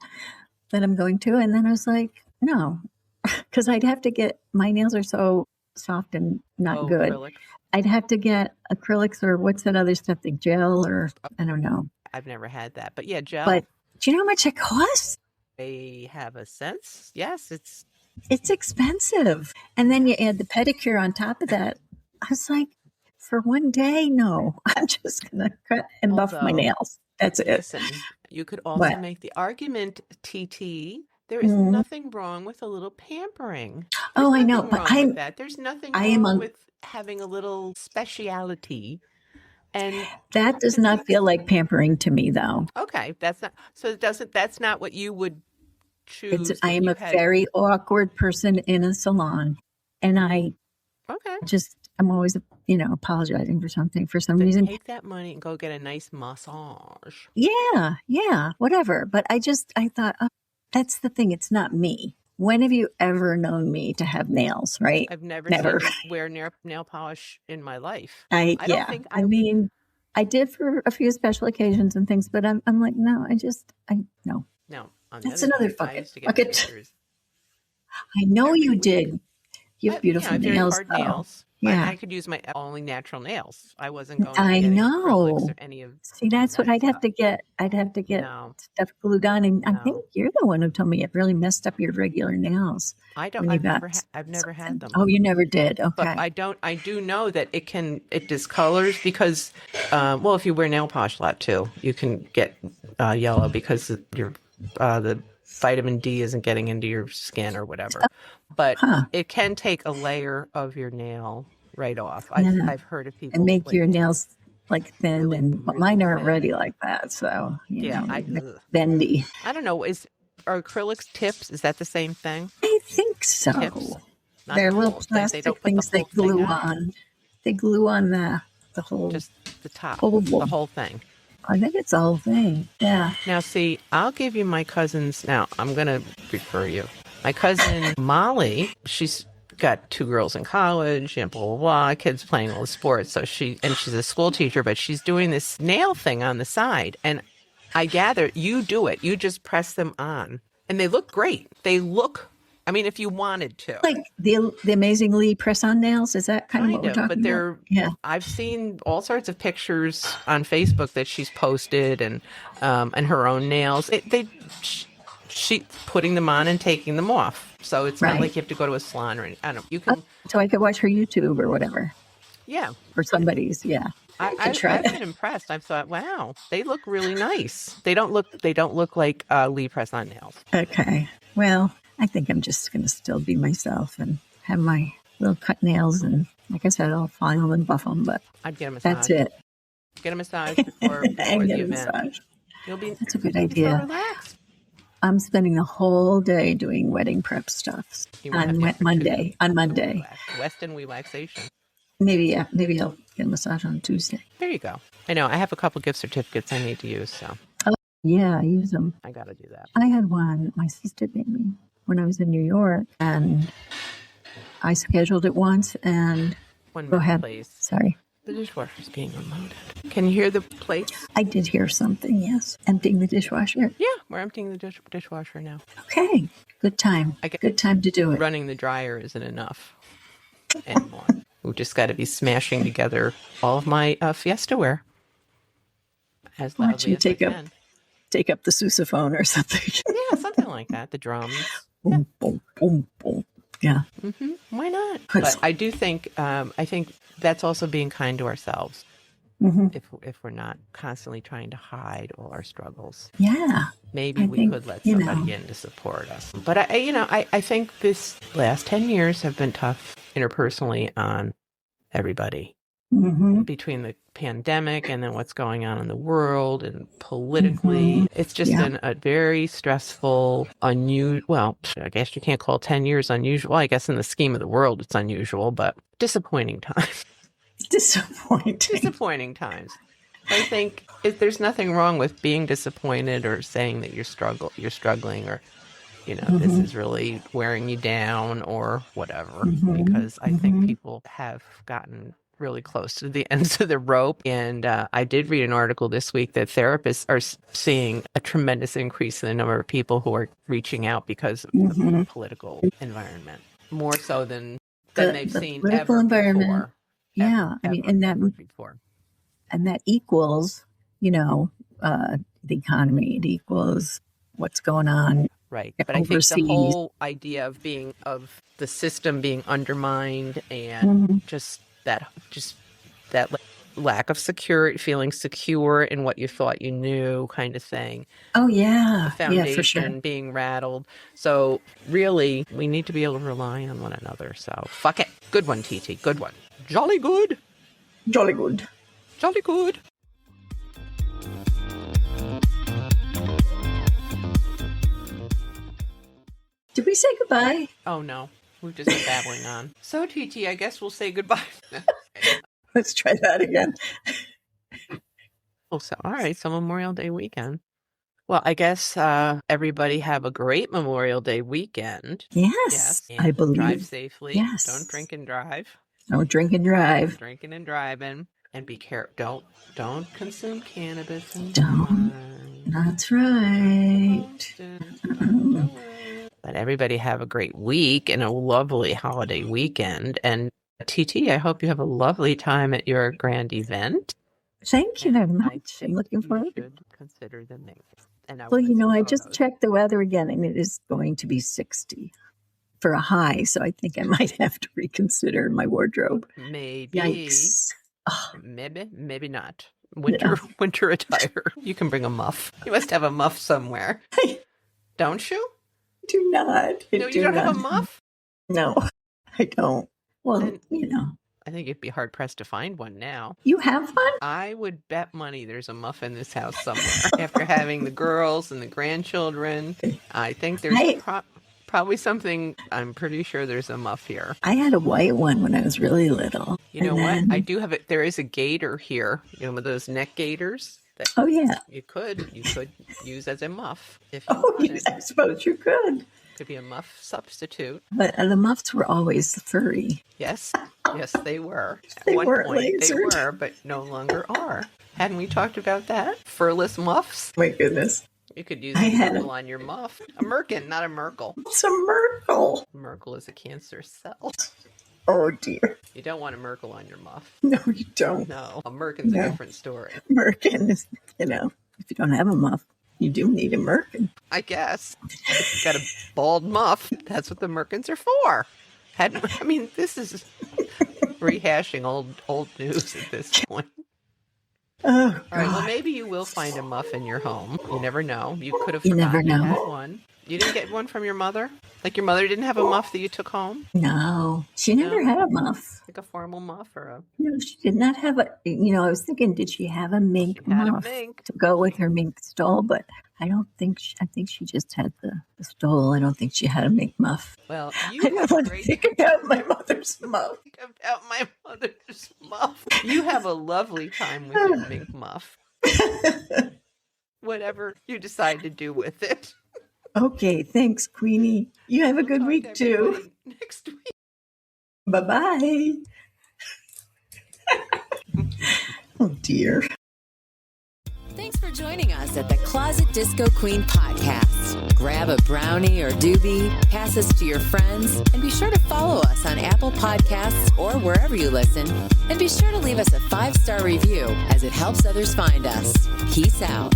[SPEAKER 3] that I'm going to. And then I was like, no, because I'd have to get, my nails are so soft and not good.
[SPEAKER 1] Acrylic.
[SPEAKER 3] I'd have to get acrylics or what's that other stuff, the gel or I don't know.
[SPEAKER 1] I've never had that. But yeah, gel.
[SPEAKER 3] But do you know how much it costs?
[SPEAKER 1] They have a sense. Yes,
[SPEAKER 3] It's expensive. And then you add the pedicure on top of that. I was like, for one day, no, I'm just going to cut and buff my nails. That's it.
[SPEAKER 1] listen, you could also
[SPEAKER 3] What?
[SPEAKER 1] make the argument, TT, there is nothing wrong with a little pampering. There's
[SPEAKER 3] Oh, I know,
[SPEAKER 1] nothing
[SPEAKER 3] but
[SPEAKER 1] wrong with that. There's nothing
[SPEAKER 3] I am
[SPEAKER 1] wrong
[SPEAKER 3] a-
[SPEAKER 1] with having a little speciality. And
[SPEAKER 3] that does not feel like pampering to me, though.
[SPEAKER 1] okay, that's not what you would choose.
[SPEAKER 3] I
[SPEAKER 1] if
[SPEAKER 3] am
[SPEAKER 1] you
[SPEAKER 3] a
[SPEAKER 1] had-
[SPEAKER 3] very awkward person in a salon, and
[SPEAKER 1] okay.
[SPEAKER 3] I'm always, apologizing for something for some
[SPEAKER 1] Then
[SPEAKER 3] reason.
[SPEAKER 1] take that money and go get a nice massage.
[SPEAKER 3] Yeah, whatever. But I thought, oh, that's the thing. It's not me. When have you ever known me to have nails, right?
[SPEAKER 1] I've never
[SPEAKER 3] Never.
[SPEAKER 1] seen you wear nail polish in my life.
[SPEAKER 3] I
[SPEAKER 1] don't think
[SPEAKER 3] I mean, I did for a few special occasions and things, but I'm like, no, no.
[SPEAKER 1] No. On the
[SPEAKER 3] That's
[SPEAKER 1] other
[SPEAKER 3] another
[SPEAKER 1] hand, I
[SPEAKER 3] bucket.
[SPEAKER 1] used to get
[SPEAKER 3] Bucket.
[SPEAKER 1] pictures.
[SPEAKER 3] I know you
[SPEAKER 1] week.
[SPEAKER 3] did. You have beautiful
[SPEAKER 1] very
[SPEAKER 3] nails,
[SPEAKER 1] hard
[SPEAKER 3] though.
[SPEAKER 1] nails.
[SPEAKER 3] Yeah.
[SPEAKER 1] I could use my only natural nails. I wasn't going.
[SPEAKER 3] I
[SPEAKER 1] to get
[SPEAKER 3] know.
[SPEAKER 1] acrylics or any of.
[SPEAKER 3] See, that's what
[SPEAKER 1] that
[SPEAKER 3] I'd have
[SPEAKER 1] stuff.
[SPEAKER 3] to get. I'd have to get
[SPEAKER 1] No,
[SPEAKER 3] stuff glued on, and I
[SPEAKER 1] No.
[SPEAKER 3] think you're the one who told me it really messed up your regular nails.
[SPEAKER 1] I don't.
[SPEAKER 3] when you
[SPEAKER 1] I've never had
[SPEAKER 3] something.
[SPEAKER 1] them.
[SPEAKER 3] Oh, you never did.
[SPEAKER 1] But
[SPEAKER 3] Okay.
[SPEAKER 1] I do know that it discolors because, well, if you wear nail polish a lot too, you can get yellow because the vitamin D isn't getting into your skin or whatever. But
[SPEAKER 3] Huh.
[SPEAKER 1] it can take a layer of your nail right off.
[SPEAKER 3] Yeah.
[SPEAKER 1] I've heard of people
[SPEAKER 3] And make
[SPEAKER 1] like,
[SPEAKER 3] your nails like thin,
[SPEAKER 1] Really,
[SPEAKER 3] and
[SPEAKER 1] really
[SPEAKER 3] mine are
[SPEAKER 1] thin.
[SPEAKER 3] already like that. So
[SPEAKER 1] Yeah,
[SPEAKER 3] bendy.
[SPEAKER 1] I don't know. Are acrylics tips? Is that the same thing?
[SPEAKER 3] I think so.
[SPEAKER 1] Tips. Not
[SPEAKER 3] They're
[SPEAKER 1] the
[SPEAKER 3] little
[SPEAKER 1] whole thing.
[SPEAKER 3] plastic
[SPEAKER 1] don't put the
[SPEAKER 3] things they
[SPEAKER 1] whole thing
[SPEAKER 3] glue
[SPEAKER 1] on.
[SPEAKER 3] on. They glue on the whole.
[SPEAKER 1] Just the top,
[SPEAKER 3] Oval.
[SPEAKER 1] the whole thing.
[SPEAKER 3] I think it's the whole thing. Yeah.
[SPEAKER 1] Now, see, I'll give you my cousin's. Now, I'm going to refer you. My cousin Molly, she's got 2 girls in college and blah, blah, blah, kids playing all the sports. So she's a school teacher, but she's doing this nail thing on the side. And I gather you do it. You just press them on. And they look great. If you wanted to.
[SPEAKER 3] Like the amazingly press-on nails. Is that kind of what we're talking
[SPEAKER 1] but
[SPEAKER 3] about? Yeah.
[SPEAKER 1] I've seen all sorts of pictures on Facebook that she's posted and her own nails. She's putting them on and taking them off. So it's not
[SPEAKER 3] Right.
[SPEAKER 1] like you have to go to a salon or anything. I don't know. You can,
[SPEAKER 3] So I could watch her YouTube or whatever.
[SPEAKER 1] yeah.
[SPEAKER 3] Or somebody's. Yeah.
[SPEAKER 1] I've been impressed. I've thought, wow, they look really nice. They don't look like Lee press-on nails.
[SPEAKER 3] Okay. Well, I think I'm just going to still be myself and have my little cut nails. And like I said, I'll file them and buff them, but
[SPEAKER 1] I'd get a massage.
[SPEAKER 3] that's it.
[SPEAKER 1] Get a massage before
[SPEAKER 3] And
[SPEAKER 1] the
[SPEAKER 3] get a
[SPEAKER 1] event.
[SPEAKER 3] massage. That's a good
[SPEAKER 1] you'll be so
[SPEAKER 3] idea.
[SPEAKER 1] relaxed.
[SPEAKER 3] I'm spending the whole day doing wedding prep stuff
[SPEAKER 1] You might have
[SPEAKER 3] on
[SPEAKER 1] to have
[SPEAKER 3] Monday. On Monday.
[SPEAKER 1] Western relaxation.
[SPEAKER 3] Maybe I'll get a massage on Tuesday.
[SPEAKER 1] There you go. I know. I have a couple gift certificates I need to use, so
[SPEAKER 3] Yeah, I use them.
[SPEAKER 1] I got to do that.
[SPEAKER 3] I had one my sister gave me when I was in New York, and I scheduled it once. And
[SPEAKER 1] One
[SPEAKER 3] go
[SPEAKER 1] minute,
[SPEAKER 3] ahead.
[SPEAKER 1] please.
[SPEAKER 3] Sorry,
[SPEAKER 1] The dishwasher's being unloaded. Can you hear the plates?
[SPEAKER 3] I did hear something. Yes, emptying the dishwasher.
[SPEAKER 1] Yeah, we're emptying the dishwasher now.
[SPEAKER 3] Okay, good time. Good time to do it.
[SPEAKER 1] Running the dryer isn't enough anymore. We've just got to be smashing together all of my Fiesta wear. as
[SPEAKER 3] Why don't
[SPEAKER 1] loudly
[SPEAKER 3] you
[SPEAKER 1] as I can.
[SPEAKER 3] take up the sousaphone or something?
[SPEAKER 1] Yeah, something like that. The drums.
[SPEAKER 3] Boom, boom, boom, boom. Yeah.
[SPEAKER 1] Why not?
[SPEAKER 3] 'Cause-
[SPEAKER 1] But I do think, I think that's also being kind to ourselves.
[SPEAKER 3] Mhm.
[SPEAKER 1] If we're not constantly trying to hide all our struggles,
[SPEAKER 3] Yeah.
[SPEAKER 1] maybe
[SPEAKER 3] I
[SPEAKER 1] we
[SPEAKER 3] think,
[SPEAKER 1] could let
[SPEAKER 3] you
[SPEAKER 1] somebody
[SPEAKER 3] know.
[SPEAKER 1] in to support us. But I think this last 10 years have been tough interpersonally on everybody.
[SPEAKER 3] Mm-hmm.
[SPEAKER 1] Between the pandemic and then what's going on in the world and politically, it's just been a very stressful, well, I guess you can't call 10 years unusual. I guess in the scheme of the world, it's unusual, but disappointing times. Disappointing times. I think there's nothing wrong with being disappointed or saying that you're struggling, or this is really wearing you down or whatever, because I think people have gotten really close to the ends of the rope. And I did read an article this week that therapists are seeing a tremendous increase in the number of people who are reaching out because of the political environment, more so than they've seen
[SPEAKER 3] political
[SPEAKER 1] ever
[SPEAKER 3] environment.
[SPEAKER 1] before.
[SPEAKER 3] Yeah, I mean,
[SPEAKER 1] ever before.
[SPEAKER 3] And that equals, the economy. It equals what's going on.
[SPEAKER 1] Right. But
[SPEAKER 3] overseas.
[SPEAKER 1] I think the whole idea of the system being undermined and just that lack of security, feeling secure in what you thought you knew, kind of thing.
[SPEAKER 3] Oh, yeah.
[SPEAKER 1] The foundation
[SPEAKER 3] Yeah, for sure.
[SPEAKER 1] being rattled. So really, we need to be able to rely on one another. So fuck it. Good one, TT. Good one. Jolly good.
[SPEAKER 3] Jolly good.
[SPEAKER 1] Jolly good.
[SPEAKER 3] Did we say goodbye?
[SPEAKER 1] Oh, no. We've just been babbling on. So, TT, I guess we'll say goodbye.
[SPEAKER 3] Let's try that again.
[SPEAKER 1] Oh, so all right. So Memorial Day weekend. Well, I guess everybody have a great Memorial Day weekend.
[SPEAKER 3] Yes,
[SPEAKER 1] and
[SPEAKER 3] I believe.
[SPEAKER 1] Drive safely.
[SPEAKER 3] Yes.
[SPEAKER 1] Don't drink and drive.
[SPEAKER 3] Don't drink and drive.
[SPEAKER 1] Drinking and driving. And be careful. Don't consume cannabis. And
[SPEAKER 3] Don't. That's right.
[SPEAKER 1] Don't do it. But everybody have a great week and a lovely holiday weekend. And TT, I hope you have a lovely time at your grand event.
[SPEAKER 3] Thank you very
[SPEAKER 1] I
[SPEAKER 3] much. I'm
[SPEAKER 1] think
[SPEAKER 3] looking
[SPEAKER 1] you
[SPEAKER 3] forward.
[SPEAKER 1] should consider the name. And
[SPEAKER 3] Well, I
[SPEAKER 1] photos.
[SPEAKER 3] just checked the weather again, and it is going to be 60 for a high. So I think I might have to reconsider my wardrobe.
[SPEAKER 1] Maybe.
[SPEAKER 3] Yikes. Oh,
[SPEAKER 1] Maybe not. Winter attire. You can bring a muff. You must have a muff somewhere. Don't you?
[SPEAKER 3] do not.
[SPEAKER 1] No, you don't have a muff?
[SPEAKER 3] No, I don't. Well,
[SPEAKER 1] Then-
[SPEAKER 3] you
[SPEAKER 1] I think you'd be hard pressed to find one now.
[SPEAKER 3] You have one?
[SPEAKER 1] I would bet money there's a muff in this house somewhere. After having the girls and the grandchildren, I think there's probably something. I'm pretty sure there's a muff here.
[SPEAKER 3] I had a white one when I was really little.
[SPEAKER 1] You know
[SPEAKER 3] And
[SPEAKER 1] what? I do have it. There is a gator here. With those neck gaiters. That
[SPEAKER 3] Oh, yeah.
[SPEAKER 1] you could use as a muff if you
[SPEAKER 3] Oh,
[SPEAKER 1] wanted.
[SPEAKER 3] I suppose you could.
[SPEAKER 1] Could be a muff substitute.
[SPEAKER 3] But the muffs were always furry.
[SPEAKER 1] Yes, they were. At
[SPEAKER 3] They
[SPEAKER 1] one
[SPEAKER 3] weren't
[SPEAKER 1] point, they
[SPEAKER 3] lasered.
[SPEAKER 1] were, but no longer are. Hadn't we talked about that? Furless muffs?
[SPEAKER 3] My goodness.
[SPEAKER 1] You could use
[SPEAKER 3] I
[SPEAKER 1] a
[SPEAKER 3] had
[SPEAKER 1] Merkel on your muff. A merkin, not a Merkel.
[SPEAKER 3] It's a Merkel.
[SPEAKER 1] Merkel is a cancer cell.
[SPEAKER 3] Oh, dear.
[SPEAKER 1] You don't want a Merkel on your muff.
[SPEAKER 3] No, you don't.
[SPEAKER 1] No, a merkin's
[SPEAKER 3] No.
[SPEAKER 1] a different story.
[SPEAKER 3] Merkin is, if you don't have a muff, you do need a merkin.
[SPEAKER 1] I guess. If you've got a bald muff, that's what the merkins are for. This is rehashing old news at this point.
[SPEAKER 3] Oh,
[SPEAKER 1] All right, well,
[SPEAKER 3] God.
[SPEAKER 1] maybe you will find a muff in your home. You never know. You could have
[SPEAKER 3] You never
[SPEAKER 1] forgotten you
[SPEAKER 3] know.
[SPEAKER 1] had one. You didn't get one from your mother? Like your mother didn't have a muff that you took home?
[SPEAKER 3] No, she never
[SPEAKER 1] No.
[SPEAKER 3] had a muff.
[SPEAKER 1] Like a formal muff or a...
[SPEAKER 3] No, she did not have a, I was thinking, did she have a mink
[SPEAKER 1] She had a
[SPEAKER 3] muff
[SPEAKER 1] mink.
[SPEAKER 3] to go with her mink stole? But I don't think, I think she just had the stole. I don't think she had a mink muff.
[SPEAKER 1] Well, you
[SPEAKER 3] I don't
[SPEAKER 1] have
[SPEAKER 3] want to
[SPEAKER 1] great...
[SPEAKER 3] think about my mother's muff.
[SPEAKER 1] Think about my mother's muff. You have a lovely time with your mink muff. Whatever you decide to do with it.
[SPEAKER 3] Okay, thanks, Queenie. You have a
[SPEAKER 1] We'll
[SPEAKER 3] good
[SPEAKER 1] talk
[SPEAKER 3] week,
[SPEAKER 1] to
[SPEAKER 3] too.
[SPEAKER 1] everybody next week.
[SPEAKER 3] Bye-bye. Oh, dear.
[SPEAKER 2] Thanks for joining us at the Closet Disco Queen podcast. Grab a brownie or doobie, pass us to your friends, and be sure to follow us on Apple Podcasts or wherever you listen. And be sure to leave us a 5-star review as it helps others find us. Peace out.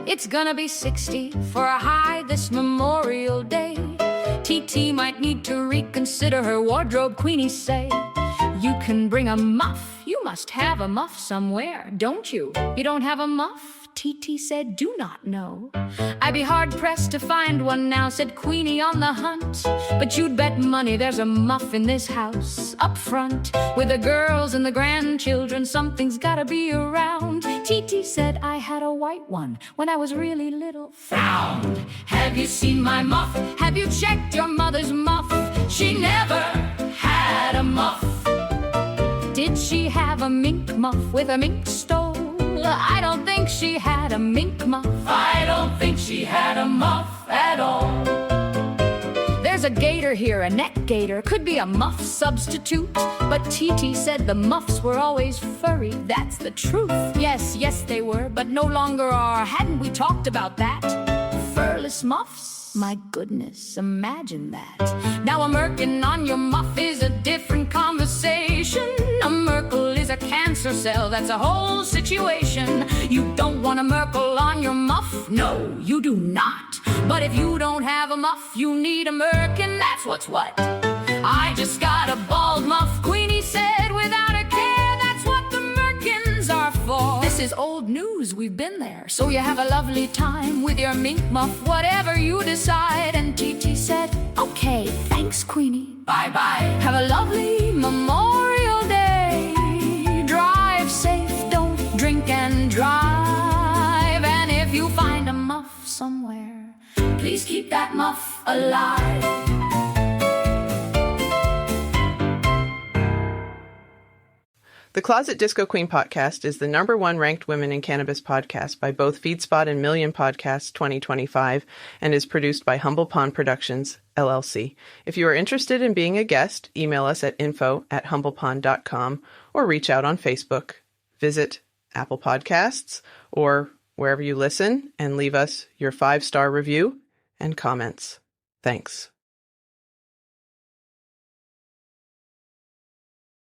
[SPEAKER 4] It's gonna be 60 for a high this Memorial Day. TT might need to reconsider her wardrobe, Queenie say. You can bring a muff. You must have a muff somewhere, don't you? You don't have a muff? TT said, do not know. I'd be hard-pressed to find one now, said Queenie on the hunt. But you'd bet money there's a muff in this house. Up front, with the girls and the grandchildren, something's gotta be around. TT said, I had a white one when I was really little. Found. Have you seen my muff? Have you checked your mother's muff? She never had a muff. Did she have a mink muff with a mink stole? I don't think she had a mink muff. I don't think she had a muff at all. There's a gator here, a neck gator. Could be a muff substitute. But TT said the muffs were always furry. That's the truth. Yes, yes they were, but no longer are. Hadn't we talked about that? Furless muffs? My goodness, imagine that. Now a merkin on your muff is a different conversation. A merkle is a cancer cell, that's a whole situation. You don't want a merkle on your muff? No, you do not. But if you don't have a muff, you need a merkin, that's what's what. I just got a bald muff, Queenie said without a care. That's what the merkins are for. This is old news, we've been there. So you have a lovely time with your mink muff, whatever you decide. And TT said, okay, thanks Queenie. Bye-bye. Have a lovely Memorial Day. Drive safe, don't drink and drive. And if you find a muff somewhere, please keep that muff alive.
[SPEAKER 1] The Closet Disco Queen podcast is the #1 ranked women in cannabis podcast by both Feedspot and Million Podcasts 2025 and is produced by Humble Pond Productions, LLC. If you are interested in being a guest, email us at info@humblepond.com or reach out on Facebook. Visit Apple Podcasts or wherever you listen and leave us your 5-star review and comments. Thanks.